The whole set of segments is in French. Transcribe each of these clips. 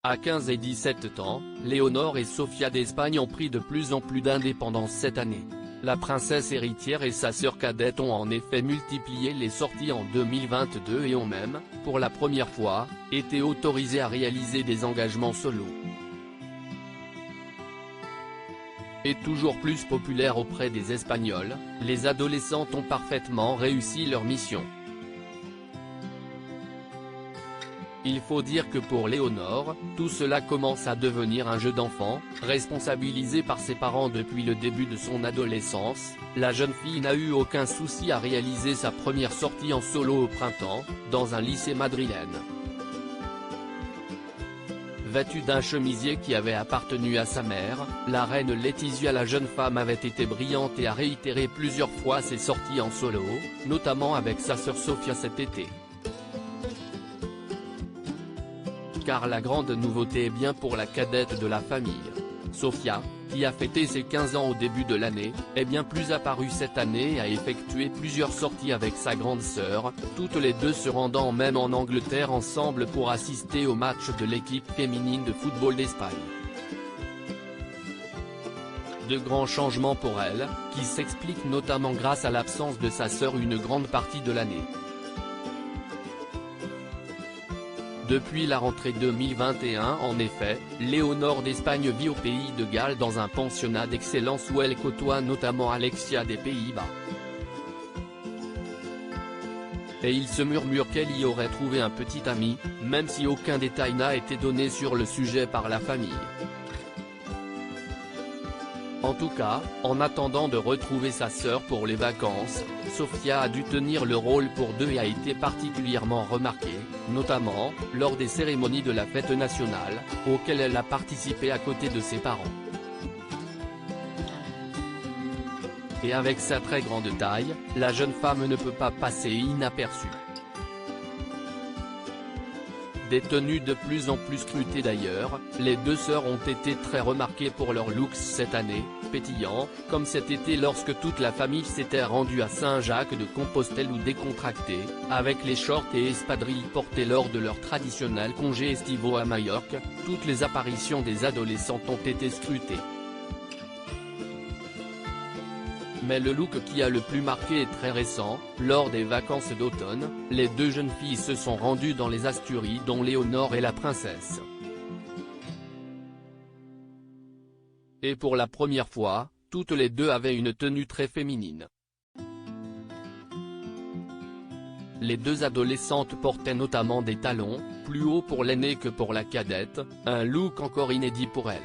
À 15 et 17 ans, Léonore et Sofia d'Espagne ont pris de plus en plus d'indépendance cette année. La princesse héritière et sa sœur cadette ont en effet multiplié les sorties en 2022 et ont même, pour la première fois, été autorisées à réaliser des engagements solo. Et toujours plus populaire auprès des Espagnols, les adolescentes ont parfaitement réussi leur mission. Il faut dire que pour Léonore, tout cela commence à devenir un jeu d'enfant. Responsabilisée par ses parents depuis le début de son adolescence, la jeune fille n'a eu aucun souci à réaliser sa première sortie en solo au printemps, dans un lycée madrilène. Vêtue d'un chemisier qui avait appartenu à sa mère, la reine Laetitia, la jeune femme avait été brillante et a réitéré plusieurs fois ses sorties en solo, notamment avec sa sœur Sofia cet été. Car la grande nouveauté est bien pour la cadette de la famille. Sofia, qui a fêté ses 15 ans au début de l'année, est bien plus apparue cette année et a effectué plusieurs sorties avec sa grande sœur, toutes les deux se rendant même en Angleterre ensemble pour assister au match de l'équipe féminine de football d'Espagne. De grands changements pour elle, qui s'expliquent notamment grâce à l'absence de sa sœur une grande partie de l'année. Depuis la rentrée 2021 en effet, Léonore d'Espagne vit au pays de Galles dans un pensionnat d'excellence où elle côtoie notamment Alexia des Pays-Bas. Et il se murmure qu'elle y aurait trouvé un petit ami, même si aucun détail n'a été donné sur le sujet par la famille. En tout cas, en attendant de retrouver sa sœur pour les vacances, Sofia a dû tenir le rôle pour deux et a été particulièrement remarquée, notamment, lors des cérémonies de la fête nationale, auxquelles elle a participé à côté de ses parents. Et avec sa très grande taille, la jeune femme ne peut pas passer inaperçue. Des tenues de plus en plus scrutées d'ailleurs, les deux sœurs ont été très remarquées pour leur looks cette année, pétillants, comme cet été lorsque toute la famille s'était rendue à Saint-Jacques-de-Compostelle ou décontractée, avec les shorts et espadrilles portés lors de leurs traditionnels congés estivaux à Majorque. Toutes les apparitions des adolescentes ont été scrutées. Mais le look qui a le plus marqué est très récent. Lors des vacances d'automne, les deux jeunes filles se sont rendues dans les Asturies dont Léonore est la princesse. Et pour la première fois, toutes les deux avaient une tenue très féminine. Les deux adolescentes portaient notamment des talons, plus hauts pour l'aînée que pour la cadette, un look encore inédit pour elle.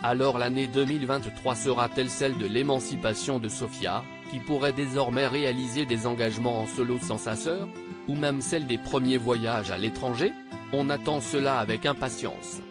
Alors l'année 2023 sera-t-elle celle de l'émancipation de Sofia, qui pourrait désormais réaliser des engagements en solo sans sa sœur, ou même celle des premiers voyages à l'étranger? On attend cela avec impatience.